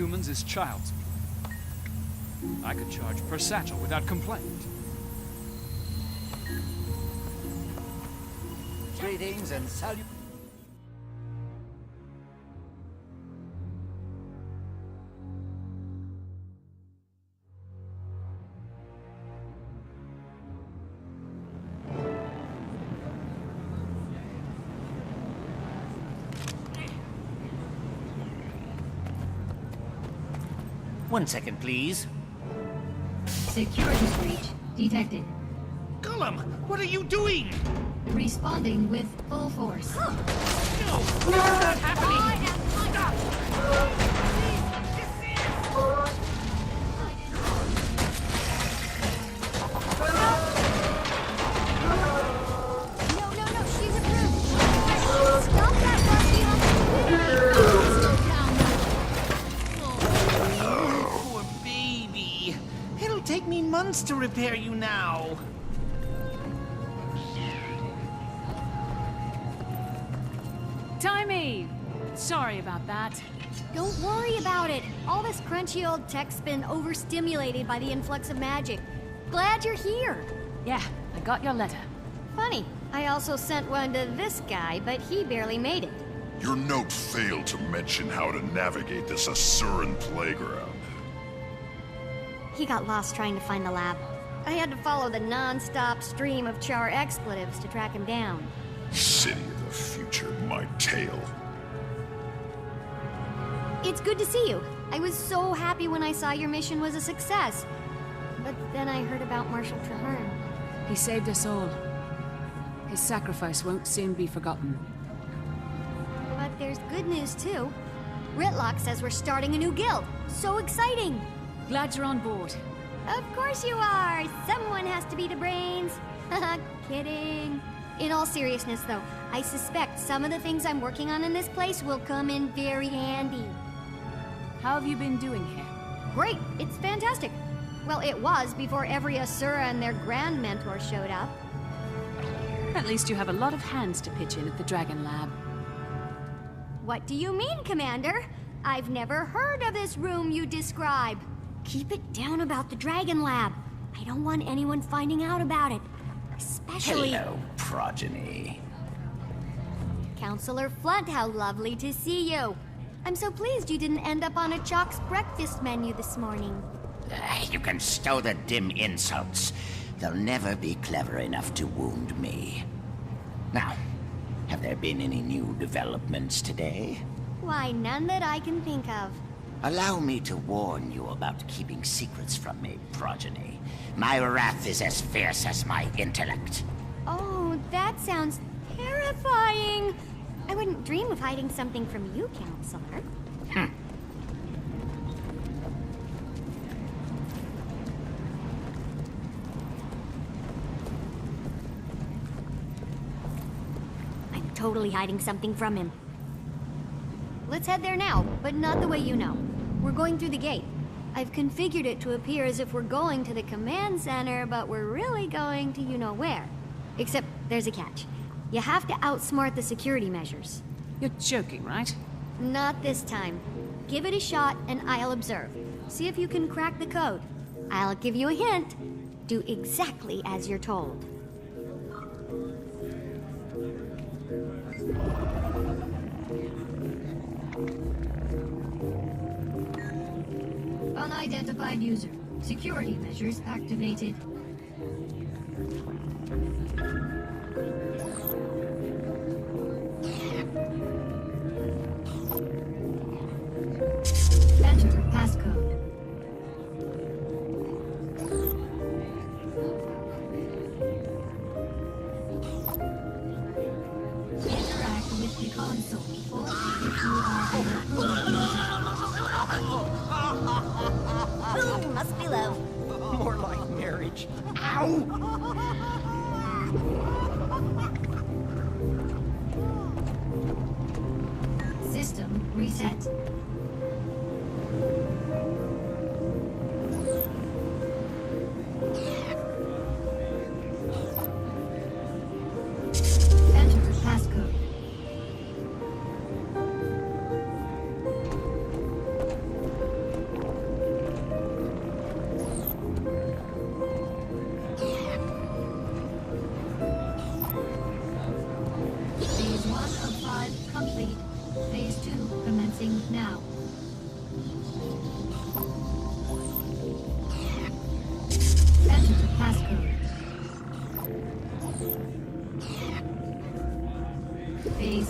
humans is child's play. I could charge per satchel without complaint. Greetings and salutations. One second, please. Security breach detected. Gollum, what are you doing? Responding with full force. No! What's not happening? Stop! No, she's approved. Stop that Poor baby. It'll take me months to repair you now. Timey! Sorry about that. Don't worry about it. All this crunchy old tech's been overstimulated by the influx of magic. Glad you're here. Yeah, I got your letter. Funny, I also sent one to this guy, but he barely made it. Your note failed to mention how to navigate this Asuran playground. He got lost trying to find the lab. I had to follow the non-stop stream of char expletives to track him down. City of the future, my tail. It's good to see you. I was so happy when I saw your mission was a success. But then I heard about Marshal Traherne. He saved us all. His sacrifice won't soon be forgotten. But there's good news too. Ritlock says we're starting a new guild. So exciting! Glad you're on board. Of course you are! Someone has to be the brains. Haha, kidding. In all seriousness though, I suspect some of the things I'm working on in this place will come in very handy. How have you been doing here? Great! It's fantastic! Well, it was before every Asura and their grand mentor showed up. At least you have a lot of hands to pitch in at the Dragon Lab. What do you mean, Commander? I've never heard of this room you describe. Keep it down about the Dragon Lab. I don't want anyone finding out about it. Especially... Hello, progeny. Counselor Flunt, how lovely to see you. I'm so pleased you didn't end up on a Chalk's breakfast menu this morning. You can stow the dim insults. They'll never be clever enough to wound me. Now, have there been any new developments today? Why, none that I can think of. Allow me to warn you about keeping secrets from me, progeny. My wrath is as fierce as my intellect. Oh, that sounds terrifying. I wouldn't dream of hiding something from you, Counselor. I'm totally hiding something from him. Let's head there now, but not the way you know. We're going through the gate. I've configured it to appear as if we're going to the command center, but we're really going to you-know-where. Except there's a catch. You have to outsmart the security measures. You're joking, right? Not this time. Give it a shot and I'll observe. See if you can crack the code. I'll give you a hint. Do exactly as you're told. Unidentified user. Security measures activated. Enter passcode. Interact with the console or if you are Must be love. More like marriage. System reset. Enter passcode.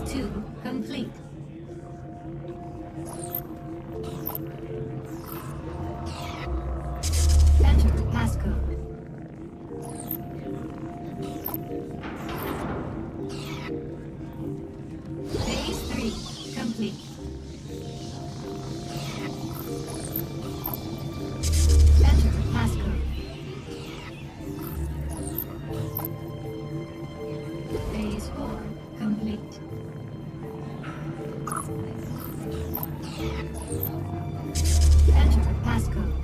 Phase 2 complete. Enter passcode. Phase 3 complete. Enter passcode. Phase 4 complete. Enter passcode.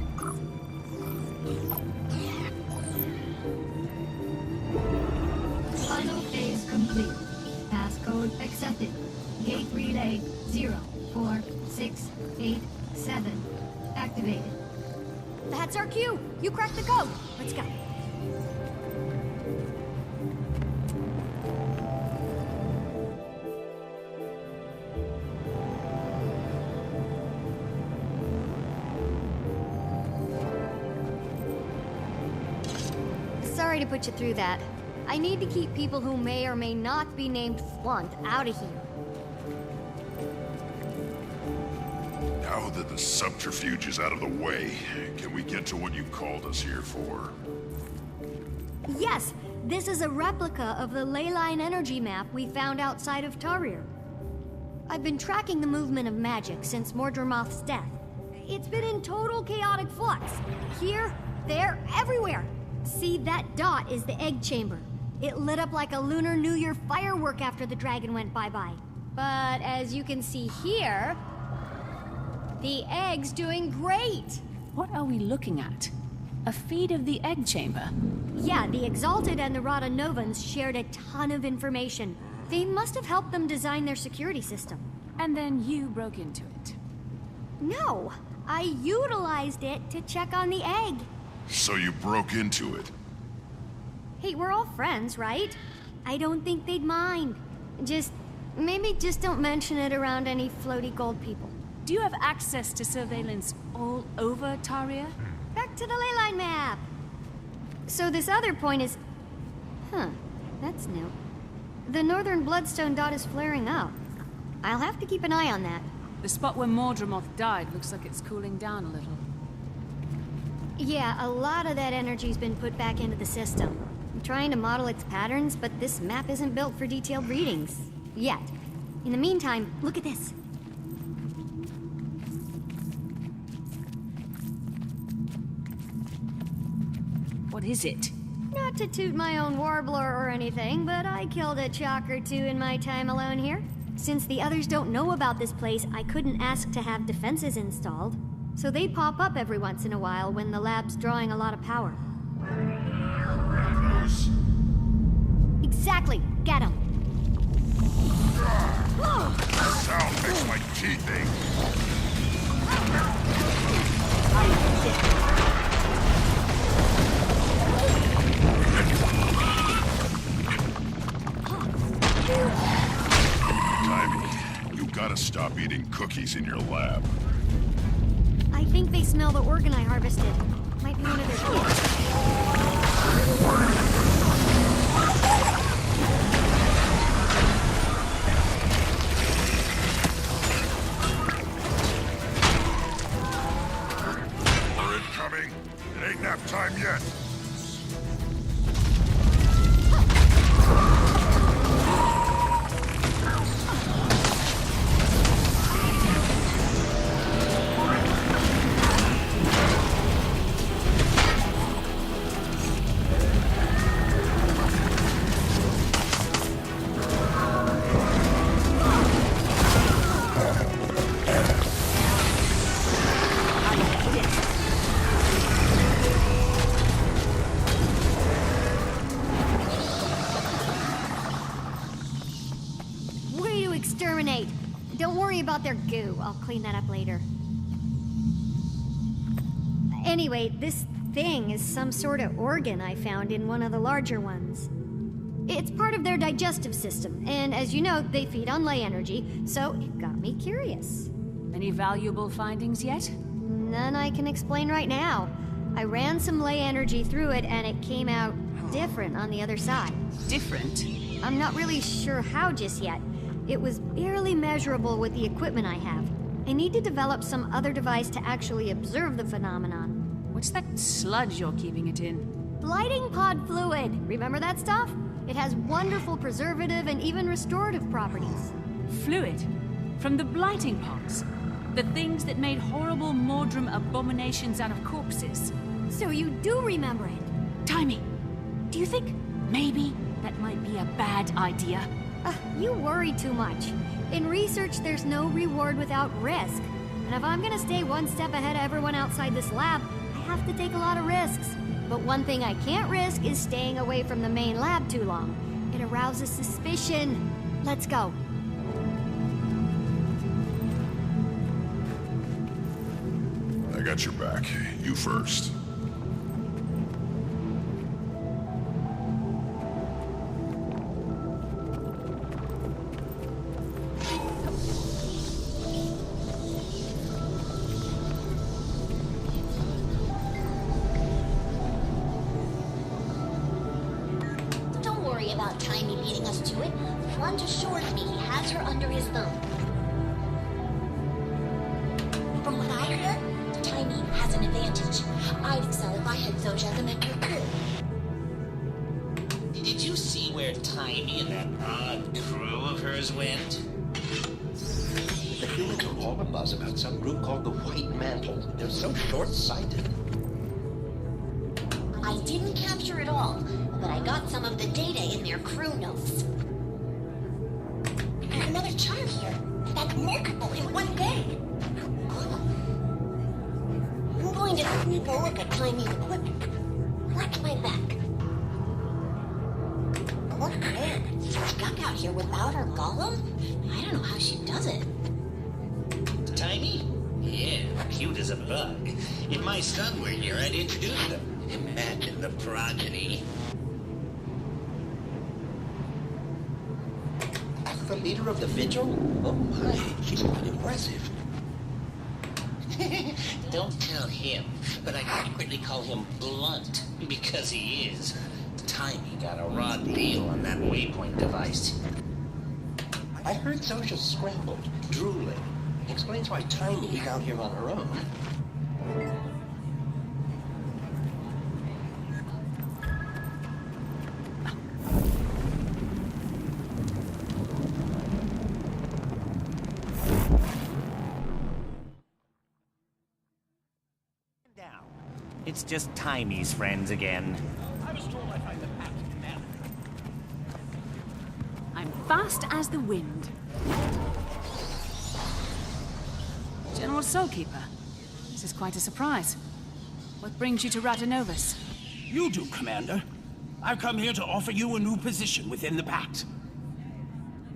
Final phase complete. Passcode accepted. Gate relay 04687 activated. That's our cue. You cracked the code. Let's go. Sorry to put you through that. I need to keep people who may or may not be named Flunt out of here. Now that the subterfuge is out of the way, can we get to what you called us here for? Yes, this is a replica of the leyline energy map we found outside of Tarir. I've been tracking the movement of magic since Mordremoth's death. It's been in total chaotic flux. Here, there, everywhere. See, that dot is the egg chamber. It lit up like a Lunar New Year firework after the dragon went bye-bye. But as you can see here, the egg's doing great. What are we looking at? A feed of the egg chamber? Yeah, the Exalted and the Rata Novus shared a ton of information. They must have helped them design their security system. And then you broke into it. No, I utilized it to check on the egg. So you broke into it. Hey, we're all friends, right? I don't think they'd mind. Maybe just don't mention it around any floaty gold people. Do you have access to surveillance all over Taria? Back to the leyline map. So this other point is... Huh, that's new. The northern bloodstone dot is flaring up. I'll have to keep an eye on that. The spot where Mordremoth died looks like it's cooling down a little. Yeah, a lot of that energy's been put back into the system. I'm trying to model its patterns, but this map isn't built for detailed readings. Yet. In the meantime, look at this. What is it? Not to toot my own warbler or anything, but I killed a chalk or two in my time alone here. Since the others don't know about this place, I couldn't ask to have defenses installed. So they pop up every once in a while when the lab's drawing a lot of power. Exactly! Get him! Sound makes my teeth ache. Timing. You gotta stop eating cookies in your lab. I think they smell the organ I harvested. Might be one of their kids. They're incoming. It ain't nap time yet. Way to exterminate! Don't worry about their goo. I'll clean that up later. Anyway, this thing is some sort of organ I found in one of the larger ones. It's part of their digestive system, and as you know, they feed on ley energy, so it got me curious. Any valuable findings yet? None I can explain right now. I ran some ley energy through it, and it came out different on the other side. Different? I'm not really sure how just yet. It was barely measurable with the equipment I have. I need to develop some other device to actually observe the phenomenon. What's that sludge you're keeping it in? Blighting pod fluid. Remember that stuff? It has wonderful preservative and even restorative properties. Fluid? From the blighting pods? The things that made horrible Mordrum abominations out of corpses? So you do remember it? Timmy, do you think maybe that might be a bad idea? You worry too much. In research, there's no reward without risk. And if I'm gonna stay one step ahead of everyone outside this lab, I have to take a lot of risks. But one thing I can't risk is staying away from the main lab too long. It arouses suspicion. Let's go. I got your back. You first. Don't worry about Timey beating us to it. Front assured me he has her under his thumb. From what I heard, Timey has an advantage. I'd excel if I had Zojak and Mekir crew. Did you see where Timey and that odd crew of hers went? The humans are all abuzz about some group called the White Mantle. They're so short-sighted. I didn't capture it all, but I got some of the data in their crew notes. And another chart here. That's multiple in one day. I'm going to sneak a look at Timey's equipment. Watch my back. Oh man, stuck out here without her golem? I don't know how she does it. Timey? Yeah, cute as a bug. If my son were here, I'd introduce them. Imagine the progeny. That's the leader of the Vigil? Oh my, she's quite impressive. Don't tell him, but I secretly call him Blunt, because he is. Timey got a raw deal on that waypoint device. I heard Zosha scrambled, drooling. Explains why Timey's out here on her own. It's just Timey's friends again. I'm fast as the wind. General Soulkeeper, this is quite a surprise. What brings you to Rata Novus? You do, Commander. I've come here to offer you a new position within the Pact.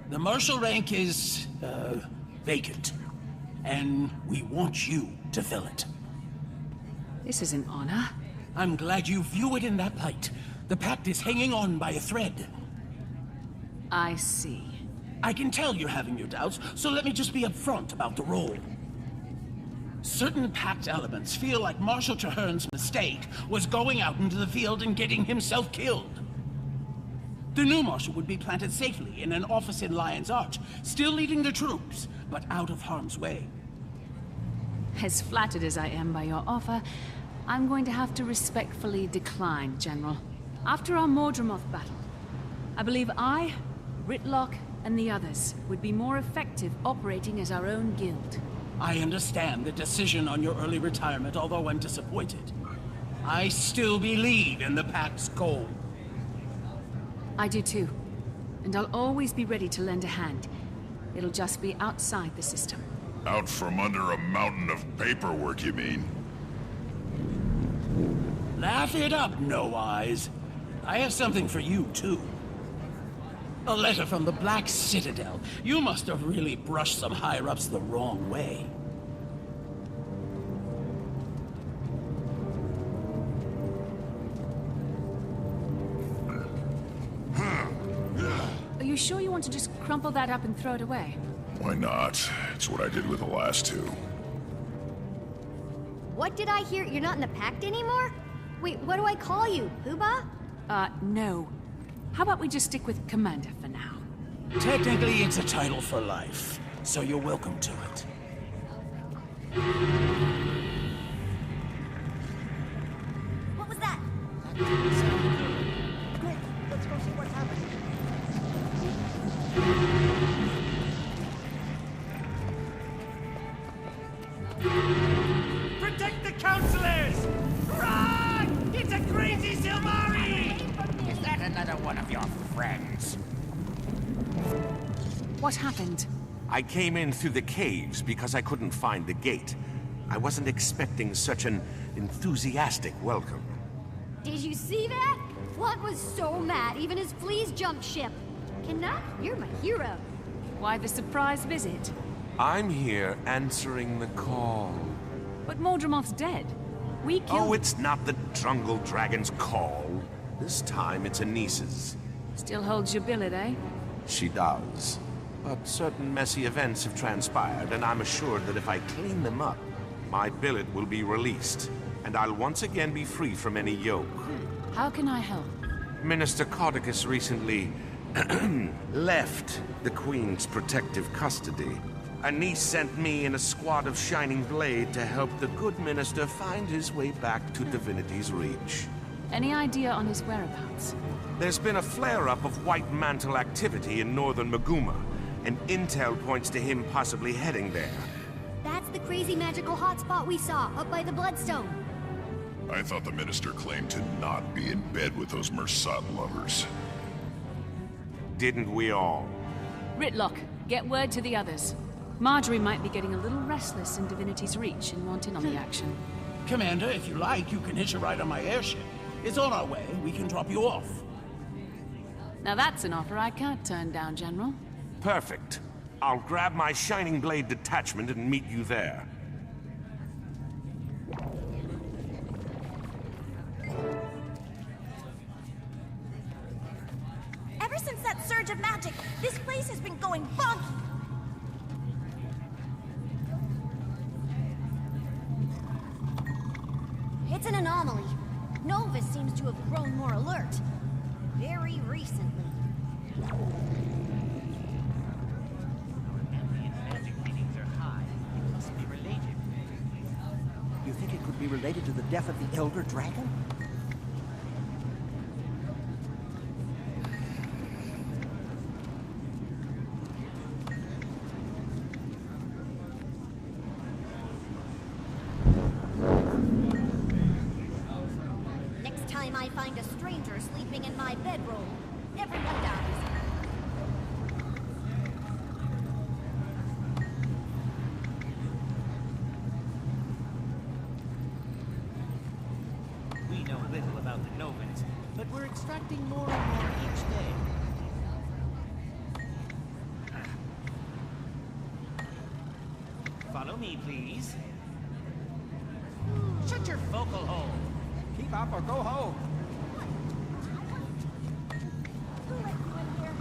The Marshal rank is, vacant. And we want you to fill it. This is an honor. I'm glad you view it in that light. The Pact is hanging on by a thread. I see. I can tell you're having your doubts, so let me just be upfront about the role. Certain Pact elements feel like Marshal Traherne's mistake was going out into the field and getting himself killed. The new Marshal would be planted safely in an office in Lion's Arch, still leading the troops, but out of harm's way. As flattered as I am by your offer, I'm going to have to respectfully decline, General. After our Mordremoth battle, I believe I, Ritlock, and the others would be more effective operating as our own guild. I understand the decision on your early retirement, although I'm disappointed. I still believe in the Pact's goal. I do too. And I'll always be ready to lend a hand. It'll just be outside the system. Out from under a mountain of paperwork, you mean? Laugh it up, No Eyes. I have something for you, too. A letter from the Black Citadel. You must have really brushed some higher-ups the wrong way. Are you sure you want to just crumple that up and throw it away? Why not? It's what I did with the last two. What did I hear? You're not in the Pact anymore? Wait, what do I call you? Poobah? No. How about we just stick with Commander for now? Technically, it's a title for life, so you're welcome to it. What was that? Quick, let's go see what's happening. Protect the counselors! Run! It's a crazy Silmari! Is that another one of your friends? What happened? I came in through the caves because I couldn't find the gate. I wasn't expecting such an enthusiastic welcome. Did you see that? Flunt was so mad, even his fleas jumped ship. Cannot, you're my hero. Why the surprise visit? I'm here answering the call. But Mordremoth's dead. We killed... Oh, it's not the Drungle Dragon's call. This time it's Anis's. Still holds your billet, eh? She does. But certain messy events have transpired, and I'm assured that if I clean them up, my billet will be released, and I'll once again be free from any yoke. How can I help? Minister Caudicus recently left the Queen's protective custody. Anis sent me and a squad of Shining Blade to help the good minister find his way back to Divinity's Reach. Any idea on his whereabouts? There's been a flare-up of White Mantle activity in northern Maguma, and intel points to him possibly heading there. That's the crazy magical hotspot we saw up by the Bloodstone. I thought the minister claimed to not be in bed with those Mersat lovers. Didn't we all? Ritlock, get word to the others. Marjorie might be getting a little restless in Divinity's Reach and want in on the action. Commander, if you like, you can hitch a ride on my airship. It's on our way. We can drop you off. Now that's an offer I can't turn down, General. Perfect. I'll grab my Shining Blade detachment and meet you there. Ever since that surge of magic, this place has been going funky. It's an anomaly. Novus seems to have grown more alert. Very recently. You think it could be related to the death of the Elder Dragon? Next time I find a stranger sleeping in my bedroll, everyone dies. We know little about the Novans, but we're extracting more and more each day. Follow me, please. Shut your vocal hole. Keep up or go home. Who let you in here?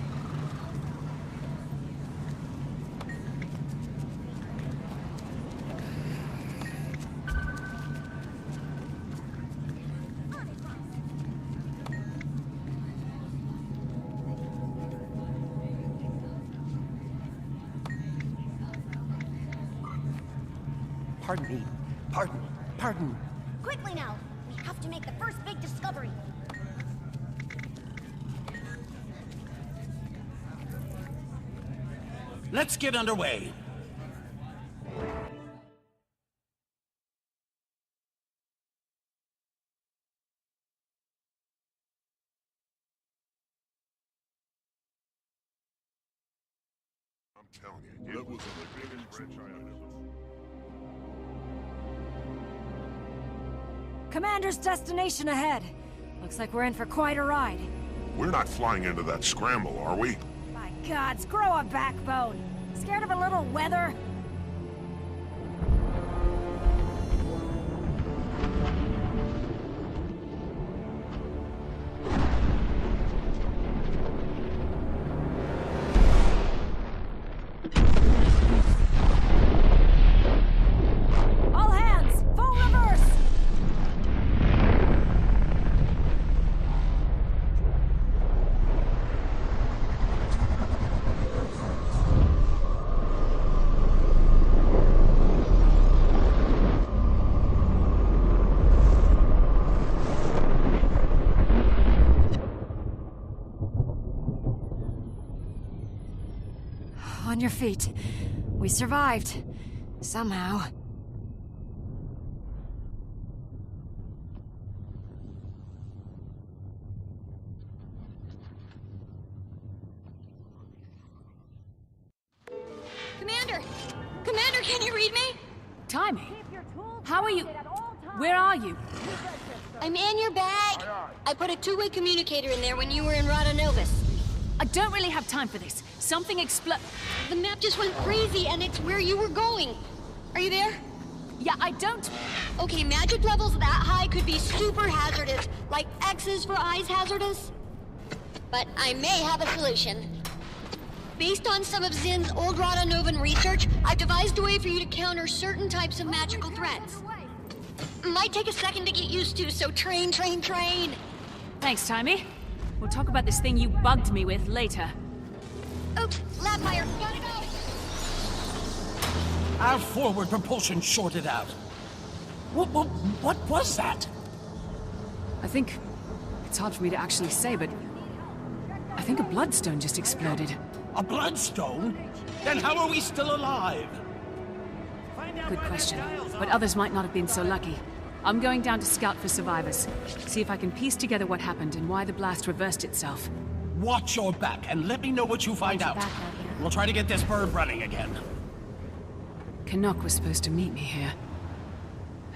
Pardon me. Pardon. Quickly now! We have to make the first big discovery. Let's get underway. I'm telling you, that was the biggest wrench I had ever. Commander's destination ahead. Looks like we're in for quite a ride. We're not flying into that scramble, are we? My gods, grow a backbone. Scared of a little weather? All hands, full reverse! on your feet. We survived. Somehow. Commander! Commander, can you read me? Timmy? How are you? Where are you? I'm in your bag. I put a two-way communicator in there when you were in Rata Novus. I don't really have time for this. Something The map just went crazy, and it's where you were going. Are you there? Yeah, I don't... Okay, magic levels that high could be super hazardous, like X's for eyes hazardous. But I may have a solution. Based on some of Zin's old Rata Novan research, I've devised a way for you to counter certain types of magical threats. Might take a second to get used to, so train. Thanks, Timmy. We'll talk about this thing you bugged me with later. Oops, lab fire, gotta go! Our forward propulsion shorted out. What was that? I think... It's hard for me to actually say, but... I think a bloodstone just exploded. A bloodstone? Then how are we still alive? Good question. But others might not have been so lucky. I'm going down to scout for survivors. See if I can piece together what happened and why the blast reversed itself. Watch your back and let me know what you find out. We'll try to get this bird running again. Canuck was supposed to meet me here.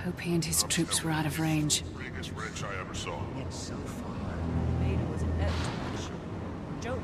Hope he and his troops were out of range. Biggest wrench I ever saw. It's so far. Made was an edge. Joe.